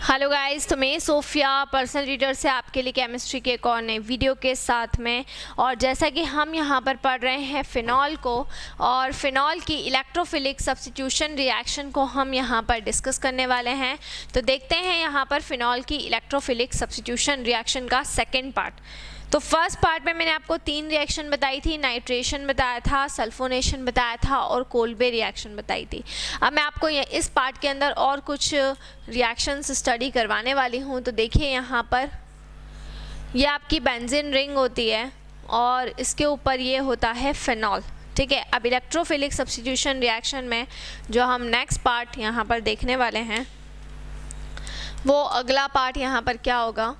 Hello guys, तो मैं Sophia personal reader से आपके लिए केमिस्ट्री के एक और नए वीडियो के साथ में। और जैसा कि हम यहाँ पर पढ़ रहे हैं फिनॉल को, और फिनॉल की इलेक्ट्रोफिलिक सब्स्टिट्यूशन रिएक्शन को हम यहाँ पर डिस्कस करने वाले हैं। तो देखते हैं यहाँ पर फिनॉल की इलेक्ट्रोफिलिक सब्स्टिट्यूशन रिएक्शन का सेकेंड पार्ट। तो फर्स्ट पार्ट में मैंने आपको 3 रिएक्शन बताई थी, नाइट्रेशन बताया था, सल्फोनेशन बताया था और कोल्बे रिएक्शन बताई थी। अब मैं आपको इस पार्ट के अंदर और कुछ रिएक्शंस स्टडी करवाने वाली हूँ। तो देखिए यहाँ पर ये आपकी बेंजीन रिंग होती है और इसके ऊपर ये होता है फिनॉल। ठीक है, अब इलेक्ट्रोफिलिक सब्स्टिट्यूशन रिएक्शन में जो हम नेक्स्ट पार्ट यहाँ पर देखने वाले हैं, वो अगला पार्ट यहाँ पर क्या होगा।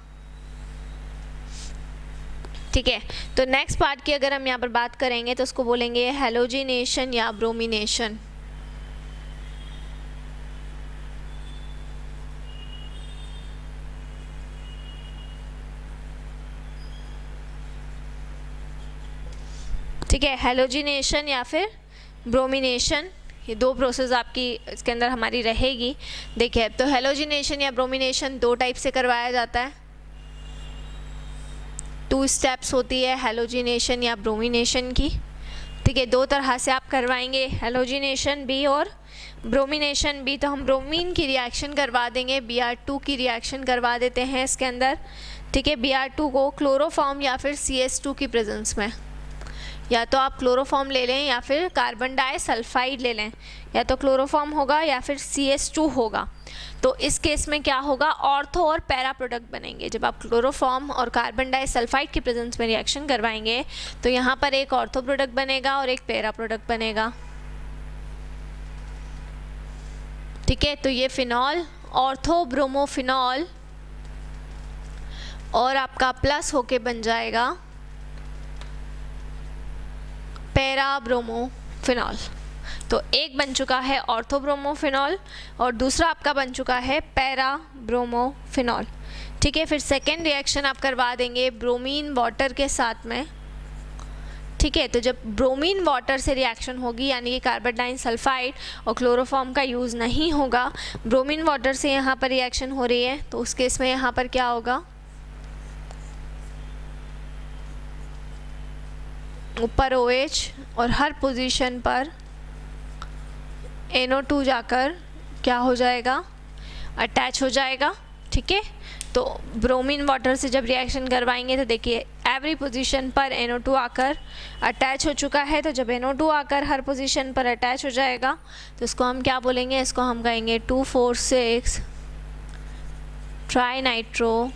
ठीक है, तो नेक्स्ट पार्ट की अगर हम यहाँ पर बात करेंगे तो उसको बोलेंगे हैलोजिनेशन या ब्रोमिनेशन। ठीक है, हैलोजिनेशन या फिर ब्रोमिनेशन, ये दो प्रोसेस आपकी इसके अंदर हमारी रहेगी। देखिए, तो हैलोजिनेशन या ब्रोमिनेशन 2 टाइप से करवाया जाता है। 2 स्टेप्स होती है हैलोजिनेशन या ब्रोमिनेशन की। ठीक है, 2 तरह से आप करवाएंगे, हैलोजिनेशन भी और ब्रोमिनेशन भी। तो हम ब्रोमीन की रिएक्शन करवा देंगे, Br2 की रिएक्शन करवा देते हैं इसके अंदर। ठीक है, Br2 को क्लोरोफॉर्म या फिर CS2 की प्रेजेंस में, या तो आप क्लोरोफॉर्म ले लें या फिर कार्बन डाइसल्फाइड ले लें, या तो क्लोरोफॉर्म होगा या फिर CS2 होगा। तो इस केस में क्या होगा, ऑर्थो और पैरा प्रोडक्ट बनेंगे। जब आप क्लोरोफॉर्म और कार्बन डाइसल्फाइड की प्रेजेंस में रिएक्शन करवाएंगे तो यहाँ पर एक ऑर्थो प्रोडक्ट बनेगा और एक पैरा प्रोडक्ट बनेगा। ठीक है, तो ये फिनॉल ऑर्थो ब्रोमोफिनॉल और आपका प्लस होके बन जाएगा पैरा ब्रोमोफिनॉल। तो एक बन चुका है ऑर्थोब्रोमोफिनॉल और दूसरा आपका बन चुका है पैरा ब्रोमोफिनॉल। ठीक है, फिर सेकेंड रिएक्शन आप करवा देंगे ब्रोमीन वाटर के साथ में। ठीक है, तो जब ब्रोमीन वाटर से रिएक्शन होगी, यानी कि कार्बन डाइसल्फाइड और क्लोरोफॉर्म का यूज़ नहीं होगा, ब्रोमीन वाटर से यहाँ पर रिएक्शन हो रही है, तो उस केस में यहाँ पर क्या होगा, ऊपर OH और हर पोजीशन पर NO2 जाकर क्या हो जाएगा, अटैच हो जाएगा। ठीक है, तो ब्रोमीन वाटर से जब रिएक्शन करवाएंगे तो देखिए एवरी पोजीशन पर NO2 आकर अटैच हो चुका है। तो जब NO2 आकर हर पोजीशन पर अटैच हो जाएगा तो इसको हम क्या बोलेंगे, इसको हम कहेंगे 2,4,6 ट्राइनाइट्रोफिनॉल।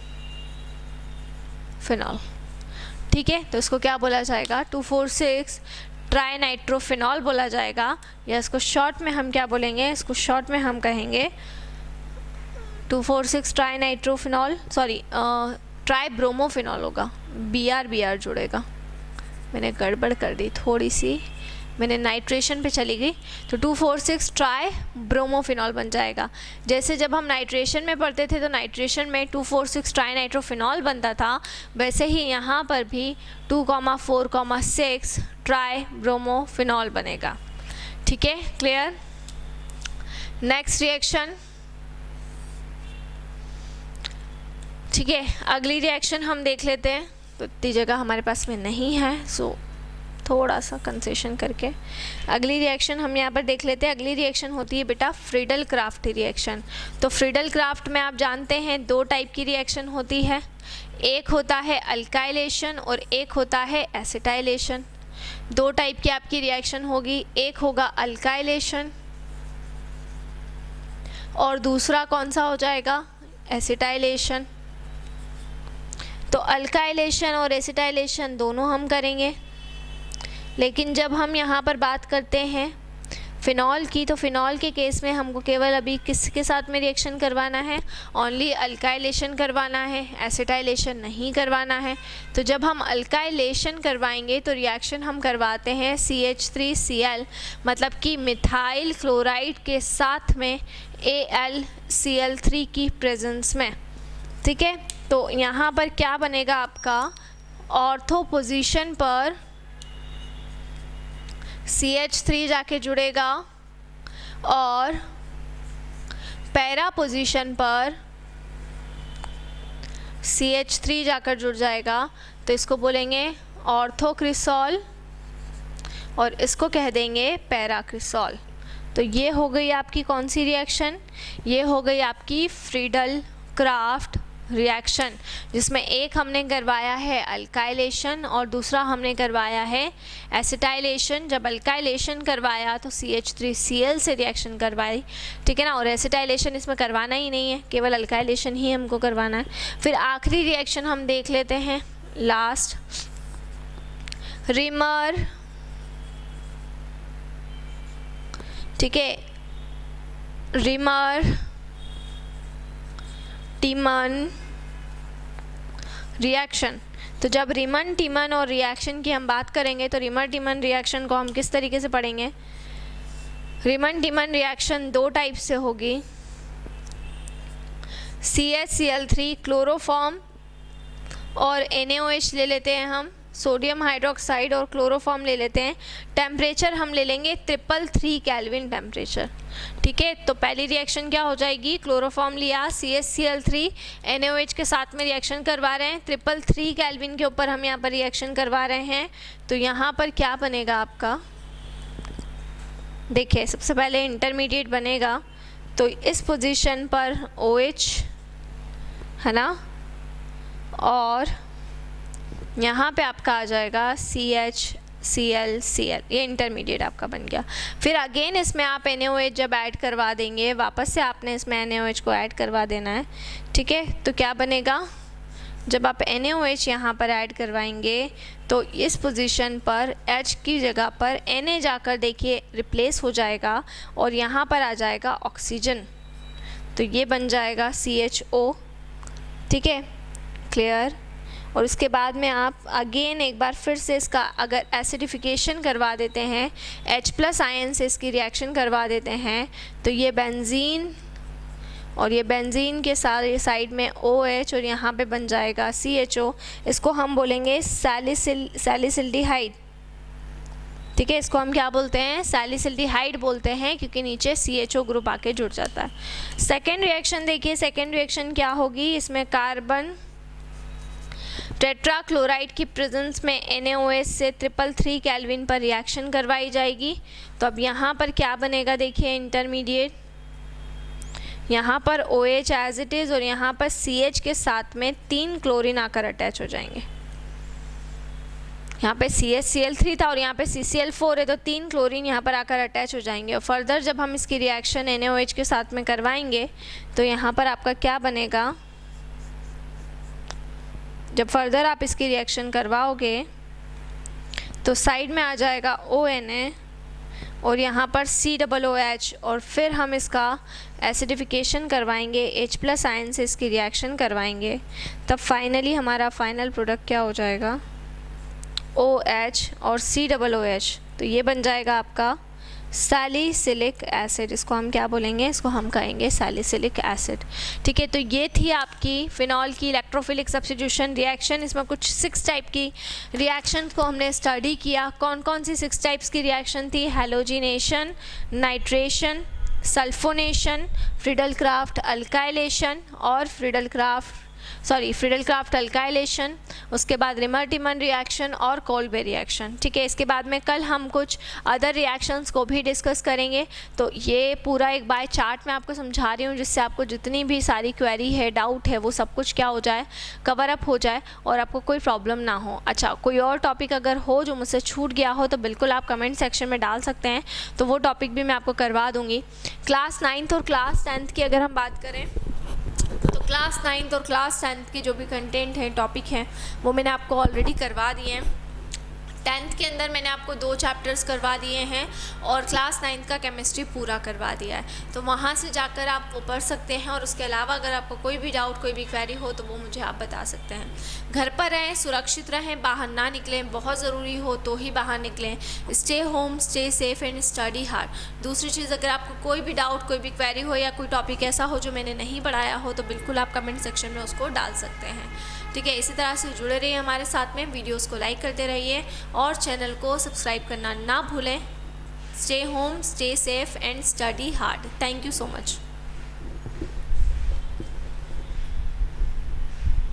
ठीक है, तो इसको क्या बोला जाएगा, 2,4,6 ट्राइनाइट्रोफिनॉल बोला जाएगा, या इसको शॉर्ट में हम क्या बोलेंगे, इसको शॉर्ट में हम कहेंगे 2,4,6 ट्राइनाइट्रोफिनॉल, सॉरी ट्राइब्रोमोफिनॉल होगा, Br जुड़ेगा। मैंने गड़बड़ कर दी थोड़ी सी, मैंने नाइट्रेशन पे चली गई, तो 2,4,6 ट्राइब्रोमोफिनॉल बन जाएगा। जैसे जब हम नाइट्रेशन में पढ़ते थे तो नाइट्रेशन में 2,4,6 ट्राइनाइट्रोफिनॉल बनता था, वैसे ही यहाँ पर भी 2,4,6 ट्राइब्रोमोफिनॉल बनेगा। ठीक है, क्लियर। Next reaction. ठीक है, अगली रिएक्शन हम देख लेते हैं। तो इतनी जगह हमारे पास में नहीं है, सो थोड़ा सा कंसेशन करके अगली रिएक्शन हम यहाँ पर देख लेते हैं। अगली रिएक्शन होती है बेटा फ्रीडल क्राफ्ट रिएक्शन। तो फ्रीडल क्राफ्ट में आप जानते हैं 2 टाइप की रिएक्शन होती है, एक होता है अल्काइलेशन और एक होता है एसिटाइलेशन। 2 टाइप की आपकी रिएक्शन होगी, एक होगा अल्काइलेशन और दूसरा कौन सा हो जाएगा, एसिटाइलेशन। तो अल्काइलेशन और एसिटाइलेशन दोनों हम करेंगे, लेकिन जब हम यहाँ पर बात करते हैं फिनॉल की, तो फिनॉल के केस में हमको केवल अभी किसके साथ में रिएक्शन करवाना है, ओनली अल्काइलेशन करवाना है, एसिटाइलेशन नहीं करवाना है। तो जब हम अल्काइलेशन करवाएंगे तो रिएक्शन हम करवाते हैं CH3Cl, मतलब कि मिथाइल क्लोराइड के साथ में AlCl3 की प्रेजेंस में। ठीक है, तो यहाँ पर क्या बनेगा आपका, ऑर्थो पोजीशन पर CH3 जाके जुड़ेगा और पैरा पोजीशन पर CH3 जाकर जुड़ जाएगा, तो इसको बोलेंगे ऑर्थोक्रिसॉल और इसको कह देंगे पैराक्रिसॉल। तो ये हो गई आपकी कौन सी रिएक्शन? ये हो गई आपकी फ्रीडल क्राफ्ट रिएक्शन, जिसमें एक हमने करवाया है अल्काइलेशन और दूसरा हमने करवाया है एसिटाइलेशन। जब अल्काइलेशन करवाया तो CH3Cl से रिएक्शन करवाई, ठीक है ना, और एसिटाइलेशन इसमें करवाना ही नहीं है, केवल अल्काइलेशन ही हमको करवाना है। फिर आखिरी रिएक्शन हम देख लेते हैं, लास्ट, रिमर, ठीक है, रिमर टीमन रिएक्शन। तो जब रिमन टीमन और रिएक्शन की हम बात करेंगे तो रिमन टीमन रिएक्शन को हम किस तरीके से पढ़ेंगे? रिमन टीमन रिएक्शन दो टाइप से होगी, CHCl3 क्लोरोफॉर्म और NaOH ले लेते हैं हम, सोडियम हाइड्रोक्साइड और क्लोरोफॉर्म ले लेते हैं। टेम्परेचर हम ले लेंगे 333 केल्विन टेम्परेचर, ठीक है। तो पहली रिएक्शन क्या हो जाएगी? क्लोरोफॉर्म लिया, CHCl3 NaOH के साथ में रिएक्शन करवा रहे हैं, 333 केल्विन के ऊपर हम यहाँ पर रिएक्शन करवा रहे हैं। तो यहाँ पर क्या बनेगा आपका? देखिए, सबसे पहले इंटरमीडिएट बनेगा, तो इस पोजीशन पर OH है ना, और यहाँ पे आपका आ जाएगा CHClCl, ये इंटरमीडिएट आपका बन गया। फिर अगेन इसमें आप NaOH जब ऐड करवा देंगे, वापस से आपने इसमें NaOH को ऐड करवा देना है, ठीक है। तो क्या बनेगा? जब आप NaOH यहाँ पर ऐड करवाएंगे तो इस पोजीशन पर H की जगह पर Na जाकर देखिए रिप्लेस हो जाएगा और यहाँ पर आ जाएगा ऑक्सीजन, तो ये बन जाएगा CHO, ठीक है, क्लियर। और उसके बाद में आप अगेन एक बार फिर से इसका अगर एसिडिफिकेशन करवा देते हैं, H+ आयन से इसकी रिएक्शन करवा देते हैं, तो ये बेंजीन और ये बेंजीन के साथ साइड में OH और यहाँ पे बन जाएगा CHO। इसको हम बोलेंगे सैलिसिल्डिहाइड, ठीक है। इसको हम क्या बोलते हैं? सैलिसिल्डिहाइड बोलते हैं, क्योंकि नीचे CHO ग्रुप आके जुड़ जाता है। सेकेंड रिएक्शन देखिए, सेकेंड रिएक्शन क्या होगी? इसमें कार्बन टेट्राक्लोराइड की प्रेजेंस में NaOH से 333 केल्विन पर रिएक्शन करवाई जाएगी। तो अब यहाँ पर क्या बनेगा? देखिए, इंटरमीडिएट, यहाँ पर OH एज इट इज़ और यहाँ पर CH के साथ में 3 क्लोरीन आकर अटैच हो जाएंगे। यहाँ पे CHCl3 था और यहाँ पे CCl4 है, तो 3 क्लोरीन यहाँ पर आकर अटैच हो जाएंगे। और फर्दर जब हम इसकी रिएक्शन NaOH के साथ में करवाएंगे तो यहाँ पर आपका क्या बनेगा? जब फर्दर आप इसकी रिएक्शन करवाओगे तो साइड में आ जाएगा ONA और यहाँ पर COOH, और फिर हम इसका एसिडिफिकेशन करवाएंगे, H+ आयन से इसकी रिएक्शन करवाएंगे, तब फाइनली हमारा फाइनल प्रोडक्ट क्या हो जाएगा? OH और COOH। तो ये बन जाएगा आपका सैलिसिलिक एसिड। इसको हम क्या बोलेंगे? इसको हम कहेंगे सैलिसिलिक एसिड, ठीक है। तो ये थी आपकी फिनॉल की इलेक्ट्रोफिलिक सब्स्टिट्यूशन रिएक्शन। इसमें कुछ 6 टाइप की रिएक्शंस को हमने स्टडी किया। कौन कौन सी 6 टाइप्स की रिएक्शन थी? Halogenation, nitration, sulphonation, Friedel craft alkylation और फ्रीडल क्राफ्ट अल्काइलेशन, उसके बाद रिमर टीमन रिएक्शन और कोल्बे रिएक्शन, ठीक है। इसके बाद में कल हम कुछ अदर रिएक्शंस को भी डिस्कस करेंगे। तो ये पूरा एक बाय चार्ट मैं आपको समझा रही हूँ, जिससे आपको जितनी भी सारी क्वेरी है, डाउट है, वो सब कुछ क्या हो जाए? कवर अप हो जाए और आपको कोई प्रॉब्लम ना हो। अच्छा, कोई और टॉपिक अगर हो जो मुझसे छूट गया हो तो बिल्कुल आप कमेंट सेक्शन में डाल सकते हैं, तो वो टॉपिक भी मैं आपको करवा दूँगी। क्लास 9th और क्लास 10th की अगर हम बात करें तो क्लास 9th और क्लास 10th की जो भी कंटेंट है, टॉपिक हैं, वो मैंने आपको ऑलरेडी करवा दिए हैं। 10th के अंदर मैंने आपको 2 चैप्टर्स करवा दिए हैं और क्लास 9th का केमिस्ट्री पूरा करवा दिया है। तो वहाँ से जाकर आप वो पढ़ सकते हैं और उसके अलावा अगर आपको कोई भी डाउट, कोई भी क्वेरी हो तो वो मुझे आप बता सकते हैं। घर पर रहें, सुरक्षित रहें, बाहर ना निकलें, बहुत ज़रूरी हो तो ही बाहर निकलें। Stay home, stay safe and study hard. दूसरी चीज़, अगर आपको कोई भी डाउट, कोई भी क्वेरी हो या कोई टॉपिक ऐसा हो जो मैंने नहीं पढ़ाया हो तो बिल्कुल आप कमेंट सेक्शन में उसको डाल सकते हैं, ठीक है। इसी तरह से जुड़े रहिए हमारे साथ में, वीडियोस को लाइक करते रहिए और चैनल को सब्सक्राइब करना ना भूलें। Stay home, stay safe and study hard. Thank you so much.